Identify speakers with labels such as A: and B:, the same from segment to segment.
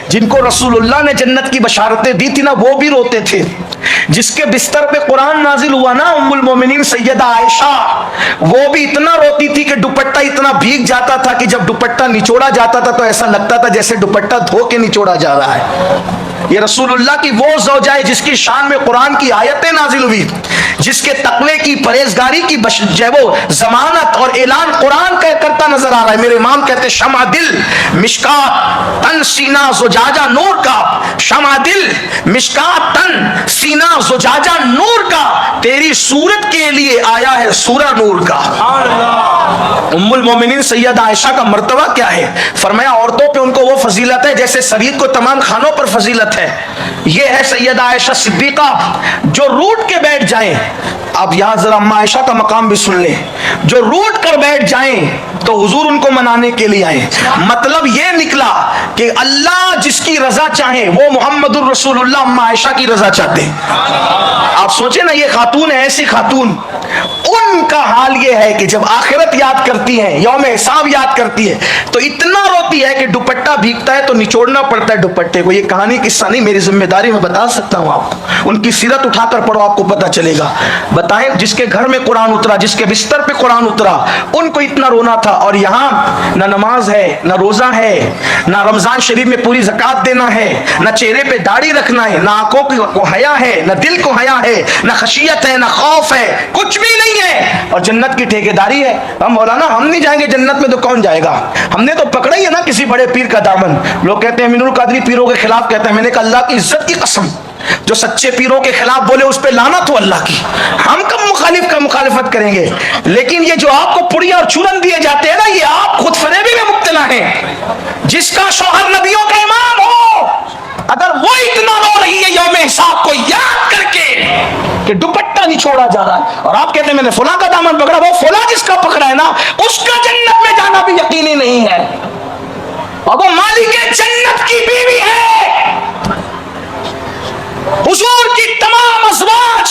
A: जिनको रसूलुल्लाह ने जन्नत की बशारतें दी थी ना, वो भी रोते थे। जिसके बिस्तर पे कुरान नाजिल हुआ ना, उम्मुल मोमिनीन सैयदा आयशा, वो भी इतना रोती थी कि दुपट्टा इतना भीग जाता था कि जब दुपट्टा निचोड़ा जाता था तो ऐसा लगता था जैसे दुपट्टा धो के निचोड़ा जा रहा है। ये रसूलुल्लाह की वो ज़ौजा है जिसकी शान में कुरान की आयतें नाजिल हुई, जिसके तकवे की, परहेजगारी की जो वो जमानत और ऐलान कुरान करता नजर आ रहा है। मेरे इमाम कहते शमा दिल मिशकात तन सीना ज़ुजाजा नूर का, शमा दिल मिशकात तन सीना ज़ुजाजा नूर का, तेरी सूरत के लिए आया है सूरा नूर का। उम्मुल मोमिनीन सैयदा आयशा का मर्तबा क्या है? फरमाया औरतों पे उनको वो फजीलत है जैसे शरीर को तमाम खानों पर फजीलत है। ये है सैयदा आयशा सिद्दीका जो रूठ के बैठ जाएं। अब यहाँ जरा अम्मा आयशा का मकाम भी सुन ले। जो रूठ कर बैठ जाएं तो हुजूर उनको मनाने के लिए आए। मतलब ये निकला कि अल्लाह जिसकी रजा चाहे वो मोहम्मदुर रसूलुल्लाह अम्मा आयशा की रजा चाहते हैं। आप सोचे ना, ये खातून है, ऐसी खातून, उनका हाल ये है कि जब आखिरत याद करती है, यौम हिसाब याद करती है, तो इतना रोती है कि दुपट्टा भीगता है तो निचोड़ना पड़ता है दुपट्टे को। ये कहानी किस्सा नहीं, मेरी जिम्मेदारी में बता सकता हूँ आपको। उनकी सीरत उठाकर पढ़ो, आपको पता चलेगा। बताएं, जिसके घर में कुरान उतरा, जिसके बिस्तर पे कुरान उतरा, उनको इतना रोना था। और यहाँ ना नमाज है, ना रोजा है, ना रमजान शरीफ में पूरी ज़कात देना है, ना चेहरे पे दाढ़ी रखना है, ना आंखों को हया है, ना दिल को हया है, ना खशियत है, ना खौफ है, कुछ भी नहीं है। और जन्नत की ठेकेदारी है। हम मौलाना हम नहीं जाएंगे जन्नत में तो कौन जाएगा? हमने तो पकड़ा ही है ना किसी बड़े पीर का दामन। लोग कहते हैं मीनुल कादरी पीरों के खिलाफ कहते हैं। मैंने कहा अल्लाह की इज्जत की कसम, जो सच्चे पीरों के खिलाफ बोले उस पे लानत हो अल्लाह की। हम कब मुखालिफ का मुखालिफत करेंगे? लेकिन ये जो आपको पुड़िया और चूरन दिए जाते हैं ना, ये आप खुद फरेबी में मुब्तला हैं। जिसका शौहर नबियों का इमाम हो, अगर वो इतना रो रही है यौम हिसाब को याद करके कि दुपट्टा निचोड़ा जा रहा है, और आप कहते हैं मैंने फुला का दामन पकड़ा, वो फुला जिसका पकड़ा है ना, उसका जन्नत में जाना भी यकीनी नहीं है, और वो मालिक जन्नत की बीवी है। हुजूर की तमाम अज़वाज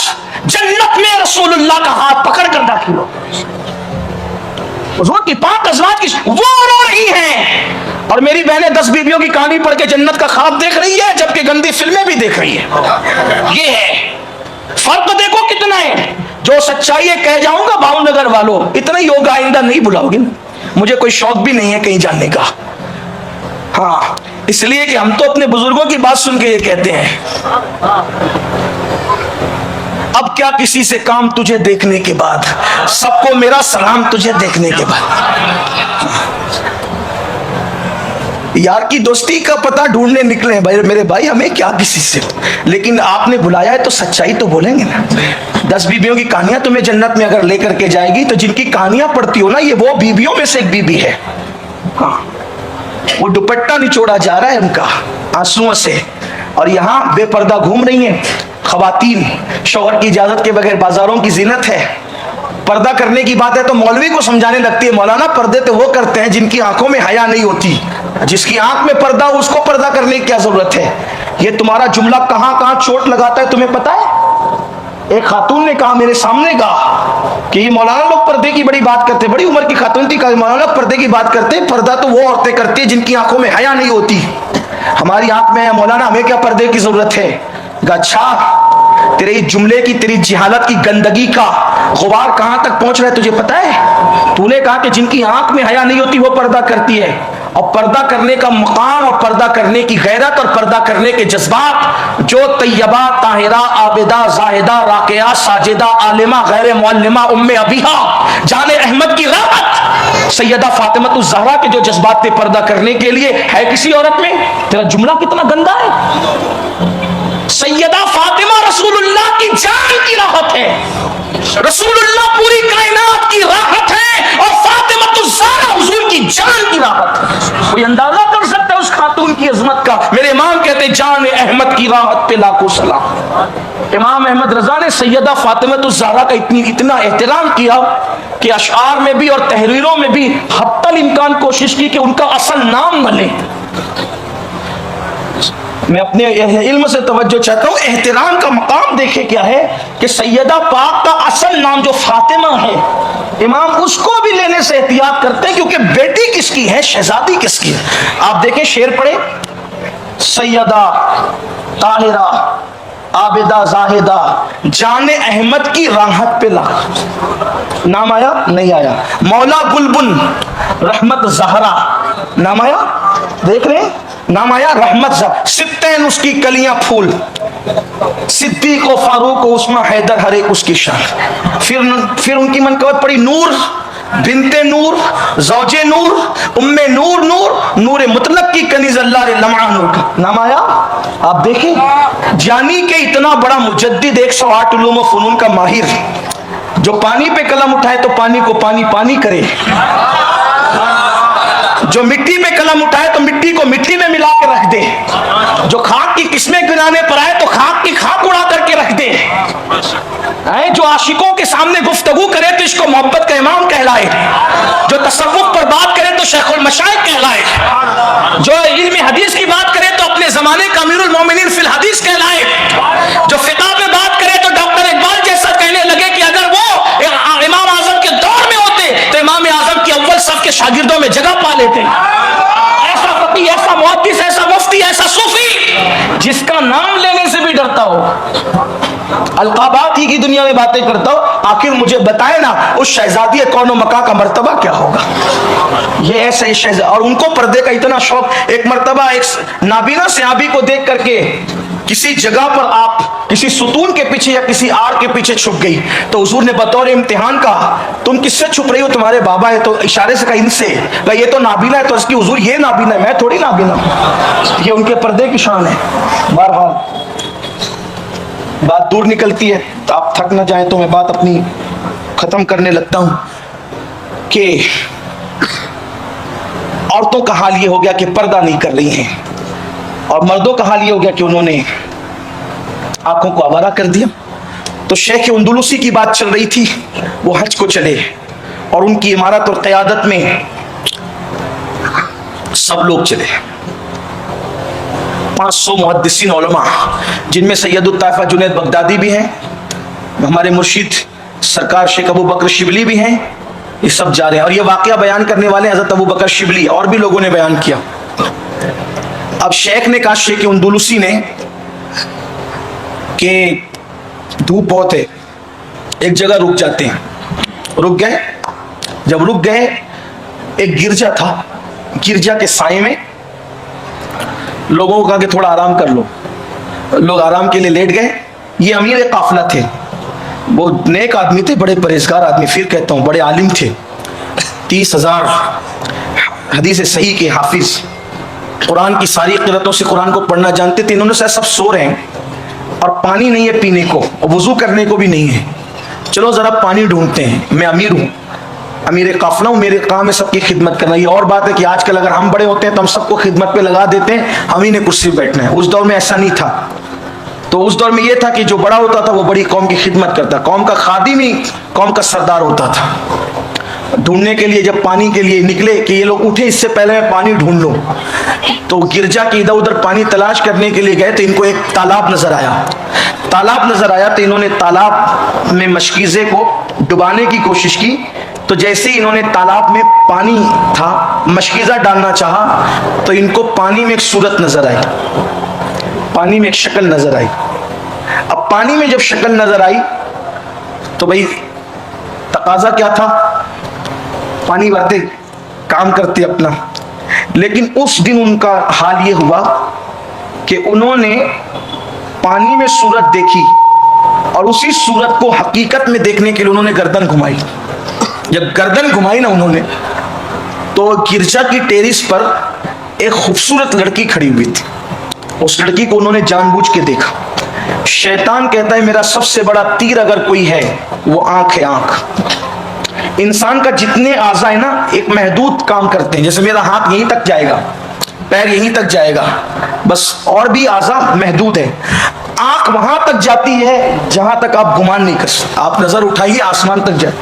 A: जन्नत में रसूलुल्लाह का हाथ पकड़ कर दाखिल हो। हुजूर की पाक अज़वाज की वो रो रही हैं, और मेरी बहनें 10 बीवियों की कहानी पढ़ के जन्नत का ख्वाब देख रही है, जबकि गंदी फिल्में भी देख रही है। ये है फर्क, देखो कितना है। जो सच्चाई है कह जाऊंगा भावनगर वालों, इतना ही होगा, आइंदा नहीं बुलाओगे। मुझे कोई शौक भी नहीं है कहीं जाने का, हाँ, इसलिए कि हम तो अपने बुजुर्गों की बात सुन के ये कहते हैं। अब क्या किसी से काम तुझे देखने के बाद, सबको मेरा सलाम तुझे देखने के बाद। यार की दोस्ती का पता ढूंढने निकले हैं भाई, मेरे भाई, हमें क्या किसी से, लेकिन आपने बुलाया है तो सच्चाई तो बोलेंगे ना। 10 बीबियों की कहानियां तुम्हें जन्नत में अगर लेकर के जाएगी, तो जिनकी कहानियां पढ़ती हो ना, ये वो बीबियों में से एक बीबी है। हाँ, वो दुपट्टा निचोड़ा जा रहा है उनका आंसुओं से, और यहाँ बेपर्दा घूम रही हैं खवातीन। शौहर की इजाजत के बगैर बाजारों की जीनत है। पर्दा करने की बात है तो मौलवी को समझाने लगती है, मौलाना पर्दे तो वो करते हैं जिनकी आंखों में हया नहीं होती, जिसकी आंख में पर्दा हो उसको पर्दा करने की क्या जरूरत है? ये तुम्हारा जुमला कहां कहां चोट लगाता है तुम्हें पता है? एक खातून ने कहा मेरे सामने कहा कि ये मौलाना लोग पर्दे की बड़ी बात करते, बड़ी उम्र की खातून थी, कहा मौलाना लोग पर्दे की बात करते, पर्दा तो वो औरतें करती है जिनकी आंखों में हया नहीं होती, हमारी आंख में है मौलाना, हमें क्या पर्दे की जरूरत है? अच्छा, तेरे जुमले की, तेरी जिहालत की गंदगी का गुबार कहां तक पहुंच रहा है तुझे पता है? तूने कहा कि जिनकी आंख में हया नहीं होती वो पर्दा करती है, और पर्दा करने का मकाम और पर्दा करने की गैरत और पर्दा करने के जज्बात जो तैयबा, ताहिरा, आबिदा, जाहिदा, राकिया, साजिदा, आलिमा, गैर मुअल्लिमा, उम्मे अबीहा, जाने अहमद की राहत सैयदा फातिमतुज़ ज़हरा के जो जज्बात थे पर्दा करने के लिए, है किसी औरत में? तेरा जुमला कितना गंदा है। सैयदा फातिमा रसूलुल्लाह की जान की राहत है, रसूलुल्लाह पूरी कायनात की राहत है, और फातिमतुज़ ज़हरा हुजूर की जान की राहत है। कोई अंदाजा कर सकता है उस खातून की अजमत का? मेरे इमाम कहते जान अहमद की राहत पे लाखों सलाम। इमाम अहमद रजा ने सैयदा फातिमतुज़ ज़हरा का इतना एहतराम किया कि अशआर में भी और तहरीरों में भी हत्तल इम्कान कोशिश की कि उनका असल नाम न ले। मैं अपने इल्म से तवज्जो चाहता हूँ, एहतराम का मकाम देखे क्या है कि सैयदा पाक का असल नाम जो फातिमा है, इमाम उसको भी लेने से एहतियात करते हैं, क्योंकि बेटी किसकी है, शहजादी किसकी है। आप देखें शेर पढ़े, सैयदा ताहिरा आबिदा जाहिदा जान अहमद की राहत पे ला, नाम आया नहीं आया। मौला गुलबुन रहमत जहरा, नाम आया, देख रहे हैं, नाम आया रहमत जहरा। सित्तैन उसकी कलियां फूल, सिद्दीक व फारूक व उस्मा हैदर हर एक उसकी शान। फिर उनकी मनकबत पड़ी नूर बिनते नूर ज़ौजे नूर उम्मे नूर नूर नूर मुतलक की कनीज़ अल्लाह रे लम्हा नूर का, नाम आया। आप देखें, जानी के इतना बड़ा मुजद्दिद 108 उलूम व फ़ुनून का माहिर, जो पानी पे कलम उठाए तो पानी को पानी पानी करे, जो मिट्टी पे कलम उठाए तो मिट्टी को मिट्टी में मिला के रख दे, जो खाक की किस्में गिराने पर आए तो खाक की खाक उड़ा करके रख दे, जो आशिकों के सामने गुफ्तगू करे तो इसको मोहब्बत का इमाम कहलाए, जो तसव्वुफ पर बात करे तो शेखुल मशाइख कहलाए, जो इल्म हदीस की बात करे तो अपने जमाने का अमीरुल मोमिनीन फिल हदीस कहलाए, जो फिक़ह पे बात करे तो डॉक्टर इकबाल जैसा कहने लगे कि अगर वो इमाम आजम के दौर में होते तो इमाम आजम की अव्वल सफ के शागिर्दों में जगह पा लेते। ऐसा फकीह, ऐसा मुहद्दिस, ऐसा मुफ्ती, ऐसा सूफी जिसका नाम लेने से भी डरता हो, अलकाबात ही की दुनिया में बातें करता हो, आखिर मुझे बताए ना उस शहजादी कौनो मका का मर्तबा क्या होगा। ये ऐसे शहजाद, और उनको पर्दे का इतना शौक। एक मर्तबा एक नाबीना सहाबी को देख करके किसी जगह पर आप किसी सुतून के पीछे या किसी आड़ के पीछे छुप गई तो हुजूर ने बतौर इम्तिहान कहा, तुम किससे छुप रही हो? तुम्हारे बाबा है। तो इशारे से कहा इनसे। कहा ये तो नाबीना है। तो इसकी हुजूर ये नाबीना है, मैं थोड़ी नाबीना हूं, ये उनके पर्दे की शान है। बहरहाल बात दूर निकलती है तो आप थक ना जाए तो मैं बात अपनी खत्म करने लगता हूं कि औरतों का हाल ये हो गया कि पर्दा नहीं कर रही हैं, और मर्दों का हाल ये हो गया कि उन्होंने आंखों को आवारा कर दिया। तो शेख अंदलुसी की बात चल रही थी, वो हज को चले और उनकी इमारत और क़यादत में सब लोग चले। 500 मुहद्दिसीन उलमा, जिनमें सैयदुत ताइफा जुनैद बगदादी भी हैं, हमारे मुर्शिद सरकार शेख अबू बकर शिबली भी हैं, ये सब जा रहे हैं। और ये वाक़या बयान करने वाले हज़रत अबू बकर शिबली, और भी लोगों ने बयान किया। अब शेख ने कहा, शेख अंदलुसी ने, कि धूप बहुत है, एक जगह रुक जाते हैं। रुक गए। जब रुक गए, एक गिरजा था, गिरजा के साए में लोगों को कहा कि थोड़ा आराम कर लो। लोग आराम के लिए लेट गए। ये अमीर काफिला थे, वो नेक आदमी थे, बड़े परहेजगार आदमी, फिर कहता हूँ बड़े आलिम थे, 30,000 हदीस सही के हाफिज, कुरान की सारी क़िरातों से कुरान को पढ़ना जानते थे। इन्होंने सब सो रहे हैं और पानी नहीं है पीने को, और वुजू करने को भी नहीं है। चलो ज़रा पानी ढूंढते हैं। मैं अमीर हूँ, अमीर काफिला हूँ, मेरे काम है सबकी खिदमत करना। ये और बात है कि आजकल अगर हम बड़े होते हैं तो हम सबको खिदमत पे लगा देते हैं, हम ही ने कुर्सी पे बैठना है। उस दौर में ऐसा नहीं था। तो उस दौर में ये था कि जो बड़ा होता था वो बड़ी कौम की खिदमत करता, कौम का खादिम ही कौम का सरदार होता था। ढूंढने के लिए जब पानी के लिए निकले कि ये लोग उठे इससे पहले मैं पानी ढूंढ लूँ, तो गिरजा के इधर उधर पानी तलाश करने के लिए गए तो इनको एक तालाब नजर आया। तालाब नजर आया तो इन्होंने तालाब में मशकीज़े को डुबाने की कोशिश की। तो जैसे ही इन्होंने तालाब में पानी था, मशकीज़ा डालना चाहा, तो इनको पानी में एक सूरत नजर आई, पानी में एक शक्ल नजर आई। अब पानी में जब शक्ल नजर आई तो भाई तकाजा क्या था, पानी भरते काम करते अपना। लेकिन उस दिन उनका हाल ये हुआ कि उन्होंने पानी में सूरत देखी और उसी सूरत को हकीकत में देखने के लिए उन्होंने गर्दन घुमाई। जब गर्दन घुमाई ना उन्होंने, तो गिरजा की टेरिस पर एक खूबसूरत लड़की खड़ी हुई थी। उस लड़की को उन्होंने जानबूझ के देखा। शैतान कहता है मेरा सबसे बड़ा तीर अगर कोई है वो आंख है। आंख, इंसान का जितने आज़ा है ना एक महदूद काम करते हैं। जैसे मेरा हाथ यहीं तक जाएगा, पैर यहीं तक जाएगा, बस, और भी आज़ा महदूद है। आंख वहां तक जाती है जहां तक आप गुमान नहीं कर सकते। आप नजर उठाइए, आसमान तक जाए,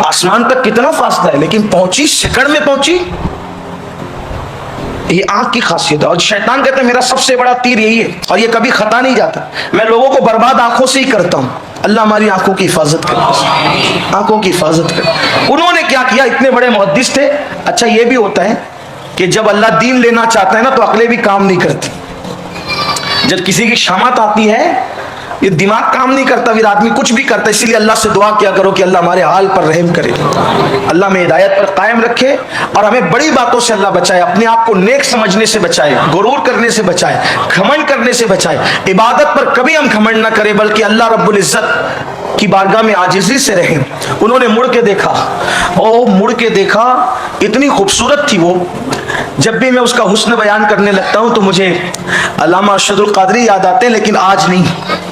A: आसमान तक कितना फासला है, लेकिन पहुंची, सेकंड में पहुंची। ये आंख की खासियत है। और शैतान कहता है मेरा सबसे बड़ा तीर यही है, और ये कभी खता नहीं जाता। मैं लोगों को बर्बाद आंखों से ही करता हूं। अल्लाह हमारी आंखों की हिफाजत करे, आंखों की हिफाजत करे। उन्होंने क्या किया, इतने बड़े मुहद्दिस थे। अच्छा ये भी होता है کہ جب اللہ دین لینا چاہتا ہے نا تو عقلیں بھی کام نہیں کرتی. جب کسی کی شامت آتی ہے یہ دماغ کام نہیں کرتا، پھر آدمی کچھ بھی کرتا ہے. اسی لیے اللہ سے دعا کیا کرو کہ اللہ ہمارے حال پر رحم کرے، اللہ ہمیں ہدایت پر قائم رکھے اور ہمیں بڑی باتوں سے اللہ بچائے، اپنے آپ کو نیک سمجھنے سے بچائے، غرور کرنے سے بچائے، گھمنڈ کرنے سے بچائے. عبادت پر کبھی ہم گھمنڈ نہ کریں بلکہ اللہ رب العزت کی بارگاہ میں عاجزی سے رہیں. انہوں نے مڑ کے دیکھا، مڑ کے دیکھا، اتنی خوبصورت تھی وہ. جب بھی میں اس کا حسن بیان کرنے لگتا ہوں تو مجھے علامہ ارشد القادری یاد آتے ہیں، لیکن آج نہیں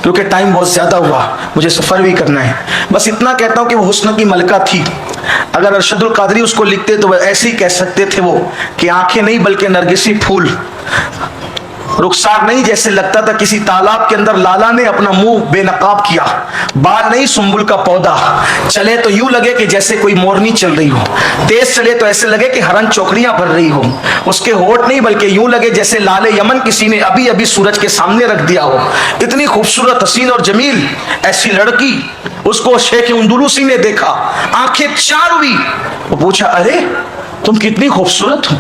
A: کیونکہ ٹائم بہت زیادہ ہوا، مجھے سفر بھی کرنا ہے. بس اتنا کہتا ہوں کہ وہ حسن کی ملکہ تھی. اگر ارشد القادری اس کو لکھتے تو وہ ایسے ہی کہہ سکتے تھے وہ کہ آنکھیں نہیں بلکہ نرگسی پھول، رخسار نہیں جیسے لگتا تھا کسی تالاب کے اندر لالا نے اپنا منہ بے نقاب کیا، بال نہیں سنبل کا پودا، چلے تو یوں لگے کہ جیسے کوئی مورنی چل رہی ہو، تیز چلے تو ایسے لگے کہ ہرن چوکڑیاں بھر رہی ہو. اس کے ہونٹ نہیں بلکہ یوں لگے جیسے لال یمن کسی نے ابھی ابھی سورج کے سامنے رکھ دیا ہو. اتنی خوبصورت، حسین اور جمیل ایسی لڑکی، اس کو شیخ اندلسی نے دیکھا، آنکھیں چار ہوئی. وہ پوچھا ارے تم کتنی خوبصورت ہو.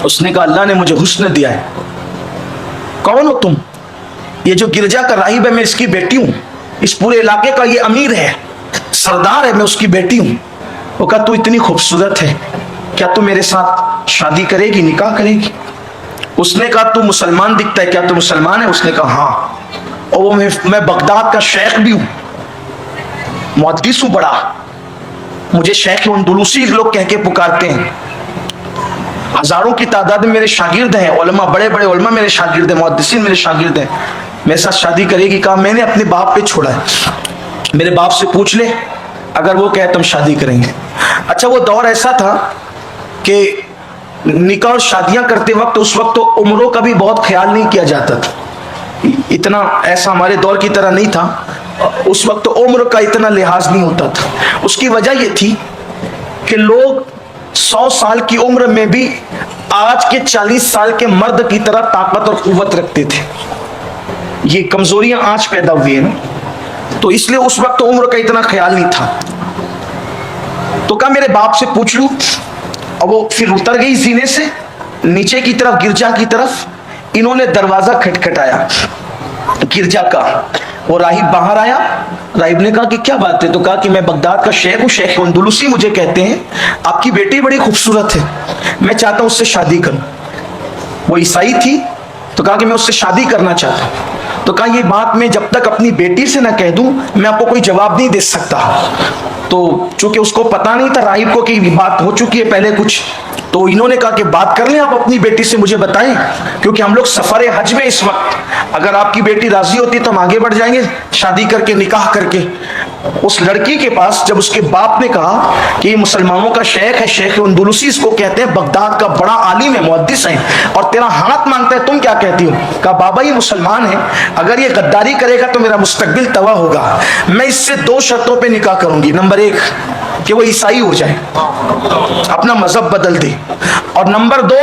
A: اس نے کہا اللہ نے مجھے حسن دیا ہے. کون ہو تم؟ یہ جو گرجا کا راہب ہے میں اس کی بیٹی ہوں، اس پورے علاقے کا یہ امیر ہے، سردار ہے، میں اس کی بیٹی ہوں. وہ کہا تو اتنی خوبصورت ہے، کیا تو میرے ساتھ شادی کرے گی، نکاح کرے گی؟ اس نے کہا تو مسلمان دکھتا ہے، کیا تو مسلمان ہے؟ اس نے کہا ہاں. اور میں بغداد کا شیخ بھی ہوں، محدث ہوں بڑا، مجھے شیخ اندلسی لوگ کہہ کے پکارتے ہیں. ہزاروں کی تعداد میں میرے شاگرد ہیں، علماء، بڑے بڑے علماء میرے شاگرد ہیں، محدثین میرے شاگرد ہیں. میرے ساتھ شادی کرے گی؟ کہا میں نے اپنے باپ پہ چھوڑا ہے، میرے باپ سے پوچھ لے، اگر وہ کہے تم شادی کریں گے. اچھا وہ دور ایسا تھا کہ نکاح اور شادیاں کرتے وقت اس وقت تو عمروں کا بھی بہت خیال نہیں کیا جاتا تھا. اتنا ایسا ہمارے دور کی طرح نہیں تھا، اس وقت تو عمر کا اتنا لحاظ نہیں ہوتا تھا. اس کی وجہ یہ تھی کہ لوگ 100 سال کی عمر میں بھی آج کے 40 سال کے مرد کی طرح طاقت اور قوت رکھتے تھے. یہ کمزوریاں آج پیدا ہوئی ہیں نا، تو اس لیے اس وقت عمر کا اتنا خیال نہیں تھا. تو کہا میرے باپ سے پوچھ لوں. اور وہ پھر اتر گئی زینے سے نیچے کی طرف، گرجا کی طرف. انہوں نے دروازہ کھٹکھٹایا گرجا کا. وہ راہب باہر آیا. راہب نے کہا کہ کیا بات ہے؟ تو کہا کہ میں بغداد کا شیخ ہوں، شیخ اندلسی مجھے کہتے ہیں، آپ کی بیٹی بڑی خوبصورت ہے، میں چاہتا ہوں اس سے شادی کروں. وہ عیسائی تھی تو کہا کہ میں اس سے شادی کرنا چاہتا ہوں. تو کہا یہ بات میں جب تک اپنی بیٹی سے نہ کہہ دوں میں آپ کو کوئی جواب نہیں دے سکتا. تو چونکہ اس کو پتا نہیں تھا راہب کو کہ بات ہو چکی ہے پہلے کچھ، تو انہوں نے کہا کہ بات کر لیں آپ اپنی بیٹی سے، مجھے بتائیں، کیونکہ ہم لوگ سفر حج میں اس وقت، اگر آپ کی بیٹی راضی ہوتی تو ہم آگے بڑھ جائیں گے شادی کر کے، نکاح کر کے. اس لڑکی کے پاس جب اس کے باپ نے کہا کہ یہ مسلمانوں کا شیخ ہے، شیخ اندلسی اس کو کہتے ہیں، بغداد کا بڑا عالم ہے، محدث ہے، اور تیرا ہاتھ مانگتا ہے، تم کیا کہتی ہو؟ کہا بابا یہ مسلمان ہے، اگر یہ غداری کرے گا تو میرا مستقبل تباہ ہوگا. میں اس سے 2 شرطوں پہ نکاح کروں گی. نمبر 1 کہ وہ عیسائی ہو جائے، اپنا مذہب بدل دے، اور نمبر 2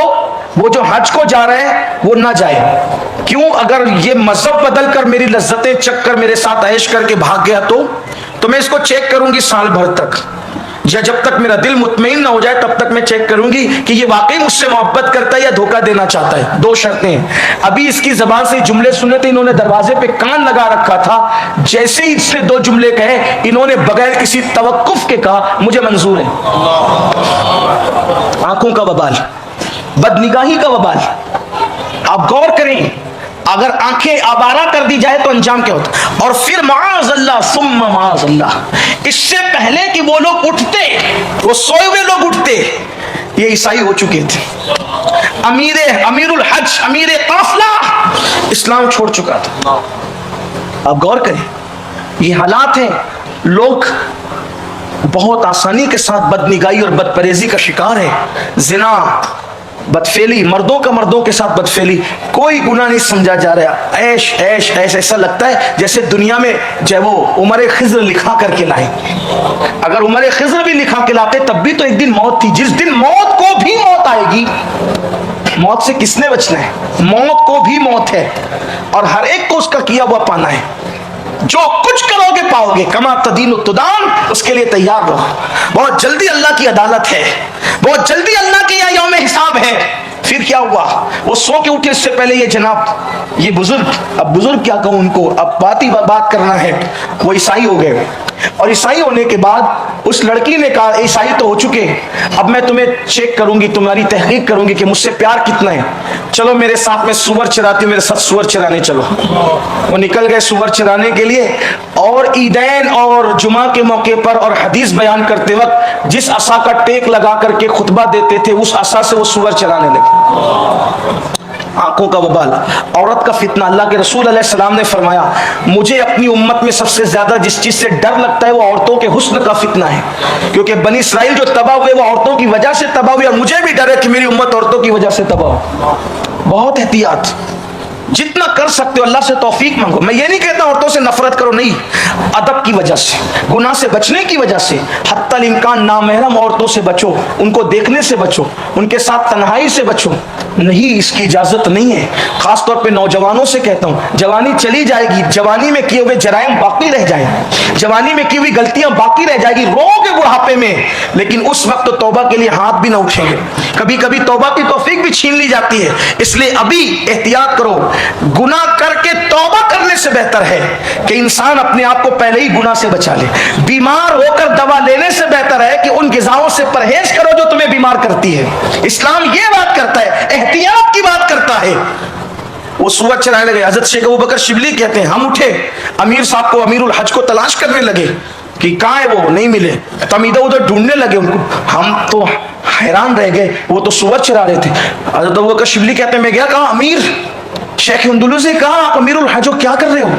A: وہ جو حج کو جا رہا ہے وہ نہ جائے. کیوں؟ اگر یہ مذہب بدل کر میری لذتیں چک کر میرے ساتھ عیش کر کے بھاگ گیا تو میں اس کو چیک کروں گی سال بھر تک، جب تک میرا دل مطمئن نہ ہو جائے تب تک میں چیک کروں گی کہ یہ واقعی مجھ سے محبت کرتا ہے یا دھوکہ دینا چاہتا ہے. 2 شرطیں. ابھی اس کی زبان سے جملے سنے تھے، انہوں نے دروازے پہ کان لگا رکھا تھا. جیسے ہی اس نے 2 جملے کہے انہوں نے بغیر کسی توقف کے کہا مجھے منظور ہے. آنکھوں کا وبال، بدنگاہی کا وبال. آپ غور کریں، اگر آنکھیں آوارہ کر دی جائے تو انجام کیا ہوتا. اور پھر معاذ اللہ ثم معاذ اللہ، اس سے پہلے کہ وہ لوگ اٹھتے، وہ سوئے ہوئے لوگ اٹھتے، یہ عیسائی ہو چکے تھے. امیر الحج، امیر قافلہ اسلام چھوڑ چکا تھا. آپ غور کریں، یہ حالات ہیں. لوگ بہت آسانی کے ساتھ بدنگاہی اور بدپریزی کا شکار ہے. زنا، بدفعلی، مردوں کا مردوں کے ساتھ بدفعلی، کوئی گناہ نہیں سمجھا جا رہا. عیش عیش عیش، ایسا لگتا ہے جیسے دنیا میں جو وہ عمر خضر لکھا کر کے لائے. اگر عمر خضر بھی لکھا کے لاتے تب بھی تو ایک دن موت تھی. جس دن موت کو بھی موت آئے گی، موت سے کس نے بچنا ہے؟ موت کو بھی موت ہے، اور ہر ایک کو اس کا کیا ہوا پانا ہے. جو کچھ کرو گے پاؤ گے. کما تدین تدان، اس کے لیے تیار رہو. بہت جلدی اللہ کی عدالت ہے، बहुत जल्दी अल्लाह के यहाँ यौम हिसाब है। फिर क्या हुआ, वो सो के उठे, इससे पहले ये जनाब, ये बुजुर्ग, अब बुजुर्ग क्या कहूं उनको, अब बात करना है, वो ईसाई हो गए। और ईसाई होने के बाद उस लड़की ने कहा, ईसाई तो हो चुके, अब मैं तुम्हें चेक करूंगी, तुम्हारी तहकीक करूंगी कि मुझसे प्यार कितना है, चलो मेरे साथ में सुअर चराती हूँ, मेरे साथ सुअर चराने चलो। वो निकल गए सुअर चराने के लिए, और ईदैन और जुमा के मौके पर और हदीस बयान करते वक्त जिस असा का टेक लगा करके खुतबा देते थे, उस असा से वो सुअर चराने लगे। आंखों का बबाल, औरत का फितना। अल्लाह के रसूल अलैहि सलाम ने फरमाया, मुझे अपनी उम्मत में सबसे ज्यादा जिस चीज से डर लगता है वो औरतों के हुस्न का फितना है, क्योंकि बनी इसराइल जो तबाह हुए वो औरतों की वजह से तबाह हुए, और मुझे भी डर है कि मेरी उम्मत औरतों की वजह से तबाह हो। बहुत एहतियात, जितना कर सकते हो अल्लाह से तौफीक मांगो। मैं ये नहीं कहता औरतों से नफरत करो, नहीं, अदब की वजह से, गुनाह से बचने की वजह से हत्तल इम्कान नामहरम औरतों से बचो, उनको देखने से बचो, उनके साथ तन्हाई से बचो। नहीं, इसकी इजाजत नहीं है। खासतौर पे नौजवानों से कहता हूँ, जवानी चली जाएगी, जवानी में किए हुए जराइम बाकी रह जाएंगे, जवानी में की हुई गलतियां बाकी रह जाएगी, रोगे बुढ़ापे में, लेकिन उस वक्त तो तौबा के लिए हाथ भी ना उठेंगे। कभी कभी तौबा की तौफीक भी छीन ली जाती है, इसलिए अभी एहतियात करो। गुनाह करके तौबा करने से बेहतर है कि इंसान अपने आप को पहले ही गुनाह से बचा ले। बीमार होकर दवा लेने से बेहतर है कि उन ग़िज़ाओं से परहेज करो जो तुम्हें बीमार करती है। इस्लाम ये बात करता है, एहतियात की बात करता है। वो सूरज चराने लगे। हजरत शेख अबू बकर शिबली कहते हैं, हम उठे, अमीर साहब को, अमीरुल हज को तलाश करने लगे कि कहाँ है वो, नहीं मिले, तो हम इधर उधर ढूंढने लगे उनको। हम तो हैरान रह गए, वो तो सूरज चरा रहे थे। हजरत अबू बकर शिबली कहते हैं, मैं गया, कहा अमीर शेख अंदुलुस से, कहा आप अमीरुल हज क्या कर रहे हो?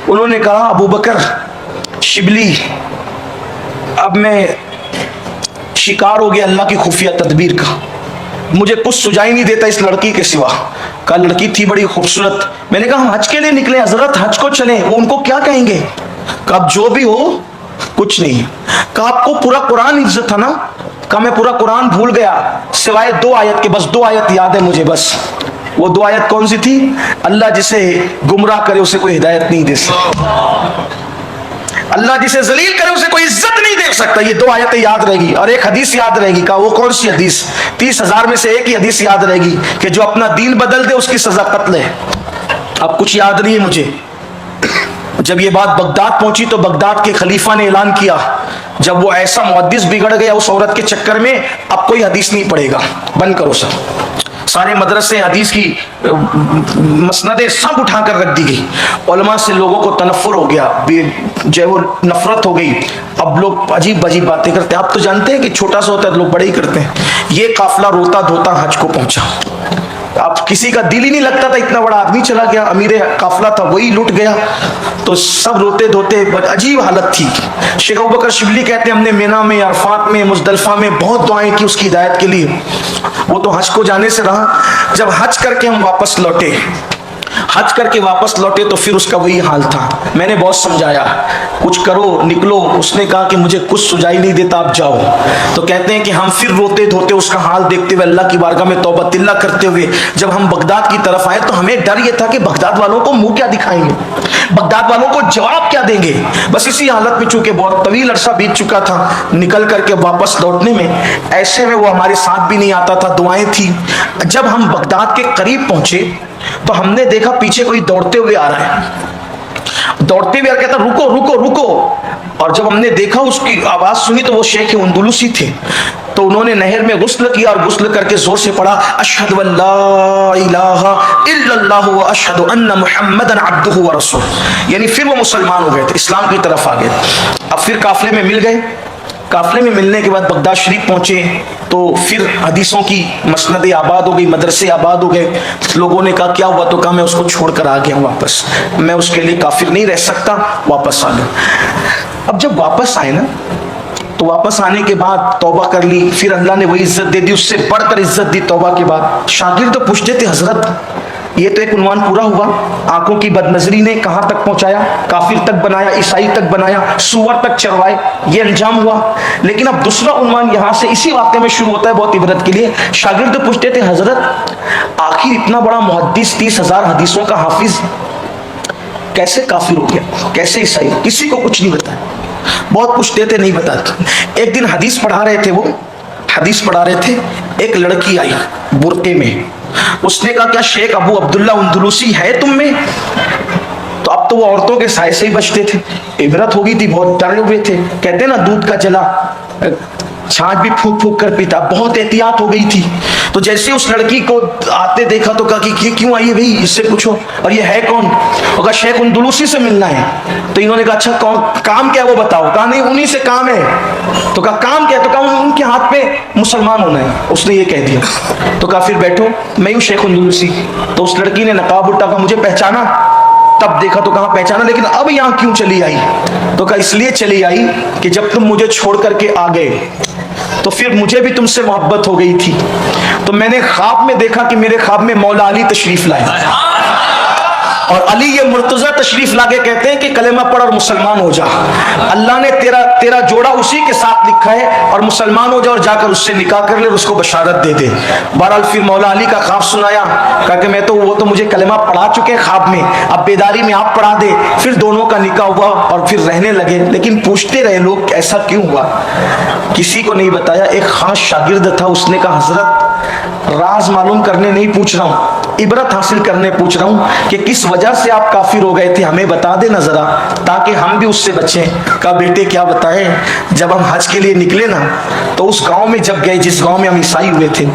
A: उन्होंने कहा, अबू बकर शिबली, अब मैं शिकार हो गया अल्लाह की खुफिया तदबीर का, मुझे कुछ सुझाई नहीं देता इस लड़की के सिवा। कहा लड़की थी बड़ी खूबसूरत। मैंने कहा हम हज के लिए निकले हजरत, हज को चले, वो उनको क्या कहेंगे? कहा जो भी हो कुछ नहीं। कहा आपको पूरा कुरान इज्जत था ना? कहा मैं पूरा कुरान भूल गया सिवाय 2 आयत के, बस 2 आयत याद है मुझे बस। वो 2 आयत कौन सी थी? अल्लाह जिसे गुमराह करे उसे कोई हिदायत नहीं दे सकता, अल्लाह जिसे जलील करे उसे कोई इज्जत नहीं दे सकता। ये 2 आयतें याद रहेगी, और एक हदीस याद रहेगी। कहा वो कौन सी हदीस? 30,000 में से एक ही हदीस याद रहेगी कि जो अपना दीन बदल दे उसकी सजा कत्ल है। अब कुछ याद नहीं है मुझे। जब ये बात बगदाद पहुंची तो बगदाद के खलीफा ने ऐलान किया, जब वो ऐसा मुहद्दिस बिगड़ गया उस औरत के चक्कर में, अब कोई हदीस नहीं पढ़ेगा, बंद करो सब। सारे मदरसे हदीस की मसनदें सब उठा कर रख दी गई। उलमा से लोगों को तनफ्फुर हो गया, जो वो नफरत हो गई। अब लोग अजीब अजीब बातें करते हैं। आप तो जानते हैं कि छोटा सा होता है तो लोग बड़े ही करते हैं। ये काफिला रोता धोता हज को पहुंचा। अब किसी का दिल ही नहीं लगता था, इतना बड़ा आदमी चला गया, अमीर काफिला था वही लुट गया, तो सब रोते धोते, अजीब हालत थी। शेख अबू बकर शिबली कहते हैं, हमने मिना में, अरफात में, मुजदलिफा में बहुत दुआएं की उसकी हिदायत के लिए। वो तो हज को जाने से रहा। जब हज करके हम वापस लौटे, हज करके वापस लौटे तो फिर उसका वही हाल था। मैंने बहुत समझाया, कुछ करो, निकलो। उसने कहा कि मुझे कुछ सुझाई नहीं देता, आप जाओ। तो कहते हैं कि हम फिर रोते धोते उसका हाल देखते हुए, अल्लाह की बारगाह में तौबा तिल्ला करते हुए जब हम बगदाद की तरफ आए तो हमें डर ये था कि बगदाद वालों को मुंह क्या दिखाएंगे, बगदाद वालों को जवाब क्या देंगे। बस इसी हालत में, चूंकि बहुत तवील अरसा बीत चुका था, निकल करके वापस लौटने में, ऐसे में वो हमारे साथ भी नहीं आता था, दुआएं थी। जब हम बगदाद के करीब पहुंचे तो हमने देखा पीछे कोई दौड़ते हुए आ रहा है, दौड़ते हुए कहता रुको रुको रुको। और जब हमने देखा, उसकी आवाज सुनी तो वो शेख अंदुलुसी थे। तो उन्होंने नहर में गुस्ल किया और गुस्ल करके जोर से पढ़ा, अशहदु अल्ला इलाहा इल्लल्लाहु व अशहदु अन्ना मुहम्मदन अब्दुहु व रसूलुहु। यानी फिर वो मुसलमान हो गए थे, इस्लाम की तरफ आ गए। अब फिर काफिले में मिल गए। काफिले में मिलने के बाद बगदाद शरीफ पहुंचे तो फिर हदीसों की मसनदें आबाद हो गई, मदरसे आबाद हो गए। लोगों ने कहा क्या हुआ? तो कहा मैं उसको छोड़कर आ गया वापस, मैं उसके लिए काफिर नहीं रह सकता, वापस आ गया। अब जब वापस आए ना, तो वापस आने के बाद तौबा कर ली, फिर अल्लाह ने वही इज्जत दे दी, उससे बढ़कर इज्जत दी तौबा के बाद। शागिर्द तो पूछते थे, हजरत ये तो एक उन्वान पूरा हुआ, आंखों की बदनजरी ने कहां तक पहुंचाया, काफिर तक बनाया, ईसाई तक बनाया, सुअर तक चरवाए, ये अंजाम हुआ। लेकिन अब दूसरा उन्वान यहां से इसी वाक़े में शुरू होता है, बहुत इबरत के लिए। शागिर्द पूछते थे, हजरत आखिर इतना बड़ा मुहद्दिस, 30,000 हदीसों का हाफिज कैसे काफिर हो गया, कैसे ईसाई? किसी को कुछ नहीं बताया, बहुत पूछते थे, नहीं बताते। एक दिन हदीस पढ़ा रहे थे, वो हदीस पढ़ा रहे थे, एक लड़की आई बुर्के में, उसने कहा क्या शेख अबू अब्दुल्ला अंदलुसी है तुम में? तो अब तो वो औरतों के साय से ही बचते थे, इबरत हो गई थी, बहुत डरे हुए थे। कहते ना दूध का जला छाछ भी फूक फूक कर पीता, बहुत एहतियात हो गई थी। तो जैसे उस लड़की को आते देखा तो कहा कि क्यों आई है भाई, इससे पूछो, और ये है कौन? और कहा शेख अंदलुसी से मिलना है। तो इन्होंने कहा अच्छा कौन, काम क्या है वो बताओ। कहा नहीं उन्हीं से काम है। तो कहा काम क्या है? तो कहा उनके हाथ पे मुसलमान होना है। उसने ये कह दिया। तो कहा फिर बैठो, मैं हूँ शेख अंदलुसी। तो उस लड़की ने नकाब उठा, कहा मुझे पहचाना? तब देखा तो कहा पहचाना, लेकिन अब यहाँ क्यों चली आई? तो कहा इसलिए चली आई कि जब तुम मुझे छोड़ करके आ गए तो फिर मुझे भी तुमसे मोहब्बत हो गई थी। तो मैंने ख्वाब में देखा कि मेरे ख्वाब में मौला अली तशरीफ लाए, और अली ये मुर्तजा तशरीफ लाके कहते हैं कि कलेमा पढ़ और मुसलमान हो जा, अल्लाह ने तेरा जोड़ा उसी के साथ लिखा है, और मुसलमान हो जा और जाकर उससे निकाह कर ले और उसको बशारत दे दे। बहरहाल फिर मौला अली का ख्वाब सुनाया, कहा कि मैं तो वो तो मुझे कलेमा पढ़ा चुके हैं ख्वाब में, अब बेदारी में आप पढ़ा दे। फिर दोनों का निकाह हुआ और फिर रहने लगे। लेकिन पूछते रहे लोग ऐसा क्यों हुआ, किसी को नहीं बताया। एक खास शागिर्द था, उसने कहा हजरत राज मालूम करने नहीं पूछ रहा हूँ, इबरत हासिल करने पूछ रहा हूँ कि किस वजह से आप काफिर हो गए थे, हमें बता देना जरा ताकि हम भी उससे बचें। कहा बेटे क्या बताएं, जब हम हज के लिए निकले ना तो उस गांव में जब गए जिस गांव में हम ईसाई हुए थे,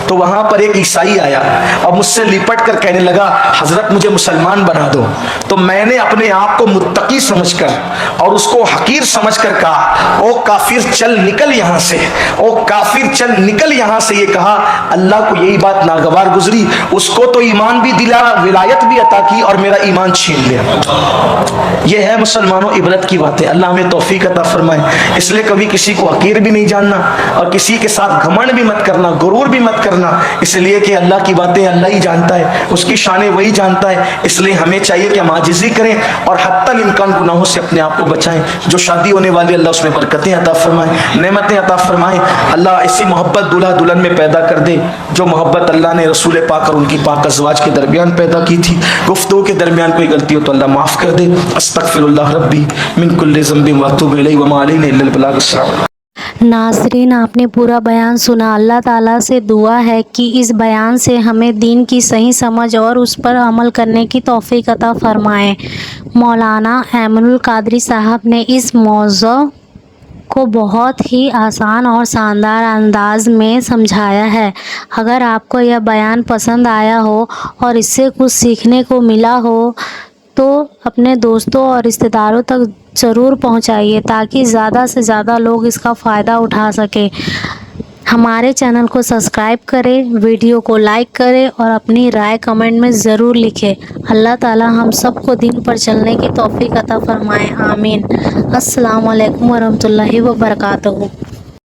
A: तो वहां पर एक ईसाई आया और मुझसे लिपट कर कहने लगा हजरत मुझे मुसलमान बना दो। तो मैंने अपने आप को मुत्तकी समझकर और उसको हकीर समझकर कहा ओ काफिर चल निकल यहाँ से, ओ काफिर चल निकल यहाँ से। ये कहा अल्लाह को यही बात नागवार गुजरी, उसको तो ईमान भी दिला, विलायत भी अता की और मेरा ईमान छीन लिया। यह है मुसलमानों इबरत की बातें। अल्लाह हमें तौफीक अता फरमाए। इसलिए कभी किसी को हकीर भी नहीं जानना और किसी के साथ घमंड भी मत करना, गुरूर भी मत करना, इसलिए कि अल्लाह की बातें अल्लाह ही जानता है, उसकी शानें वही जानता है। इसलिए हमें चाहिए कि हम आजिज़ी करें और हत्तल इम्कान गुनाहों से अपने आप को बचाएं। जो शादी होने वाली अल्लाह उसमें बरकतें अता फरमाए, नेमतें अता फरमाए। अल्लाह ऐसी मोहब्बत दूल्हा दुल्हन में पैदा कर दे जो मोहब्बत अल्लाह ने रसूल पाक और उनकी पाक अज़वाज के दरमियान पैदा की थी। गुफ्तगू के दरमियान कोई गलती हो तो अल्लाह माफ़ कर दे। अस्तगफिरुल्लाह रब्बी मिन कुल्लि ज़ंबिन व अतूबु इलैहि व मा अलैना इल्लल बलाग।
B: नाज़रीन आपने पूरा बयान सुना। अल्लाह ताला से दुआ है कि इस बयान से हमें दीन की सही समझ और उस पर अमल करने की तौफीक अता फरमाए। मौलाना ऐमनुल कादरी साहब ने इस मौज़ू को बहुत ही आसान और शानदार अंदाज में समझाया है। अगर आपको यह बयान पसंद आया हो और इससे कुछ सीखने को मिला हो तो अपने दोस्तों और रिश्तेदारों तक ज़रूर पहुंचाइए ताकि ज़्यादा से ज़्यादा लोग इसका फ़ायदा उठा सकें। हमारे चैनल को सब्सक्राइब करें, वीडियो को लाइक करें और अपनी राय कमेंट में ज़रूर लिखें। अल्लाह ताला हम सबको दीन पर चलने की तौफीक अता फरमाए। आमीन। अस्सलामु अलैकुम वरहमतुल्लाहि वबरकातुहू।